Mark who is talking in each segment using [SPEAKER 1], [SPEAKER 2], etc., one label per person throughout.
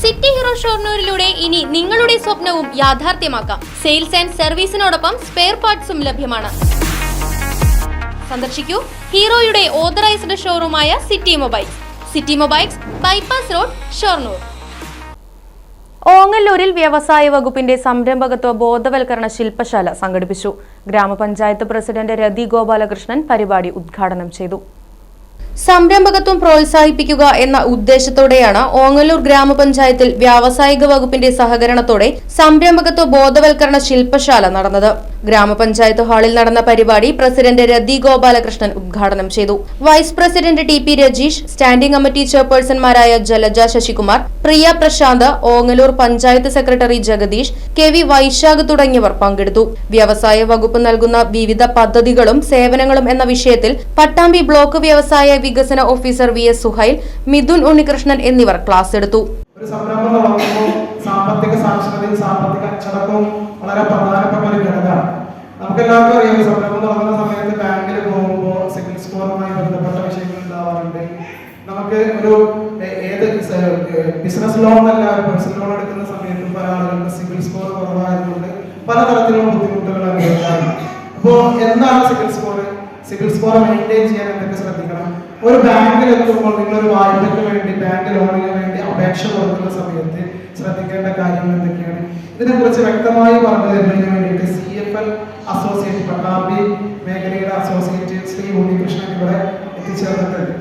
[SPEAKER 1] City hero ഷൊർണൂരിലൂടെ ഇനി നിങ്ങളുടെ സ്വപ്നവും യാഥാർത്ഥ്യമാക്കാം. സെയിൽസ് ആൻഡ് സർവീസിനോടൊപ്പം സ്പെയർ പാർട്സും ലഭ്യമാണ്. സന്ദർശിക്കൂ ഹീറോയുടെ ഓതറൈസ്ഡ് ഷോറൂമായ City Mobiles. City Mobiles, bypass road, Shoranur.
[SPEAKER 2] ഓങ്ങല്ലൂരിൽ വ്യവസായ വകുപ്പിന്റെ സംരംഭകത്വ ബോധവൽക്കരണ ശില്പശാല സംഘടിപ്പിച്ചു. ഗ്രാമപഞ്ചായത്ത് പ്രസിഡന്റ് രതി ഗോപാലകൃഷ്ണൻ പരിപാടി ഉദ്ഘാടനം ചെയ്തു. സംരംഭകത്വം പ്രോത്സാഹിപ്പിക്കുക എന്ന ഉദ്ദേശത്തോടെയാണ് ഓങ്ങല്ലൂർ ഗ്രാമപഞ്ചായത്തിൽ വ്യാവസായിക വകുപ്പിന്റെ സഹകരണത്തോടെ സംരംഭകത്വ ബോധവൽക്കരണ ശില്പശാല നടന്നത്. ഗ്രാമപഞ്ചായത്ത് ഹാളിൽ നടന്ന പരിപാടി പ്രസിഡന്റ് രതി ഗോപാലകൃഷ്ണൻ ഉദ്ഘാടനം ചെയ്തു. Vice president T P. Rajeesh, standing committee ചെയർപേഴ്സൺമാരായ ജലജ ശശികുമാർ, പ്രിയ പ്രശാന്ത്, ഓങ്ങല്ലൂർ പഞ്ചായത്ത് സെക്രട്ടറി ജഗദീഷ്, കെ.വി. വൈശാഖ് തുടങ്ങിയവർ പങ്കെടുത്തു. വ്യവസായ വകുപ്പ് നൽകുന്ന വിവിധ പദ്ധതികളും സേവനങ്ങളും എന്ന വിഷയത്തിൽ പട്ടാമ്പി ബ്ലോക്ക് വ്യവസായ വികസന ഓഫീസർ വി.എസ്. സുഹൈൽ, മിഥുൻ ഉണ്ണികൃഷ്ണൻ എന്നിവർ ക്ലാസ് എടുത്തു.
[SPEAKER 3] ഒരു സംരംഭം തുടങ്ങുമ്പോൾ സാമ്പത്തിക സാക്ഷരതയും സാമ്പത്തിക അച്ചടക്കവും വളരെ പ്രധാനപ്പെട്ട ഒരു ഘടകമാണ്. നമുക്കെല്ലാവർക്കും അറിയാം, സംരംഭം തുടങ്ങുന്ന സമയത്ത് ബാങ്കിൽ പോകുമ്പോൾ സിബിൽ സ്കോറുമായി ബന്ധപ്പെട്ട വിഷയങ്ങൾ ഉണ്ടാവാറുണ്ട്. നമുക്ക് ഒരു ഏത് ബിസിനസ് ലോൺ അല്ല, ഒരു പേഴ്സണൽ ലോൺ എടുക്കുന്ന സമയത്ത് പല ആളുകൾക്ക് സിബിൽ സ്കോർ കുറവായതുകൊണ്ട് പലതരത്തിലുള്ള ബുദ്ധിമുട്ടുകൾ അനുഭവിക്കാറുണ്ട്. അപ്പോൾ എന്താണ് CIBIL score? CIBIL score maintain ചെയ്യാൻ എന്തൊക്കെ ശ്രദ്ധിക്കണം? ഒരു ബാങ്കിൽ എത്തുമ്പോൾ നിങ്ങളൊരു വായ്പയ്ക്ക് വേണ്ടി, ബാങ്ക് ലോണിന് വേണ്ടി അപേക്ഷ കൊടുക്കുന്ന സമയത്ത് ശ്രദ്ധിക്കേണ്ട കാര്യങ്ങൾ എന്തൊക്കെയാണ്? ഇതിനെക്കുറിച്ച് വ്യക്തമായി പറഞ്ഞു തരുന്നതിന് വേണ്ടിയിട്ട് CFL അസോസിയേറ്റ് പട്ടാമ്പി മേഖലയുടെ അസോസിയേറ്റ് ശ്രീ ഉണ്ണികൃഷ്ണൻ ഇവിടെ എത്തിച്ചേർന്നിട്ടുണ്ട്.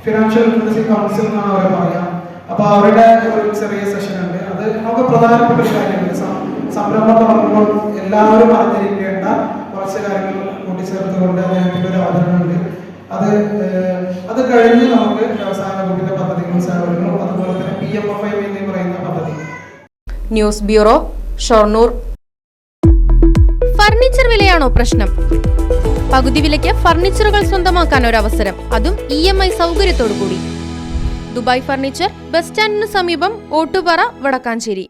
[SPEAKER 3] ഫിനാൻഷ്യൽ ലിറ്ററസി കൗൺസിൽ എന്നാണ് അവരെ പറയാം. അപ്പൊ അവരുടെ ഒരു ചെറിയ സെഷൻ ഉണ്ട്. അത് നമുക്ക് പ്രധാനപ്പെട്ട ഒരു കാര്യമാണ്. സംരംഭം തുടങ്ങുമ്പോൾ എല്ലാവരും അറിഞ്ഞിരിക്കേണ്ട കുറച്ച് കാര്യങ്ങൾ കൂട്ടിച്ചേർത്തുകൊണ്ട് അദ്ദേഹത്തിന്റെ ഒരു അവതരണമുണ്ട്. അത് കഴിഞ്ഞ് നമുക്ക് വ്യവസായ വകുപ്പിന്റെ പദ്ധതികളും സേവനങ്ങളും അതുപോലെ തന്നെ PMFI എന്ന് പറയുന്ന പദ്ധതി.
[SPEAKER 2] News bureau, Shoranur.
[SPEAKER 1] ഫർണിച്ചർ വിലയാണോ പ്രശ്നം? പകുതി വിലയ്ക്ക് ഫർണിച്ചറുകൾ സ്വന്തമാക്കാൻ ഒരു അവസരം, അതും EMI സൗകര്യത്തോടു കൂടി. ദുബായ് ഫർണിച്ചർ, ബസ് സ്റ്റാൻഡിന് സമീപം, ഓട്ടുപാറ, വടക്കാഞ്ചേരി.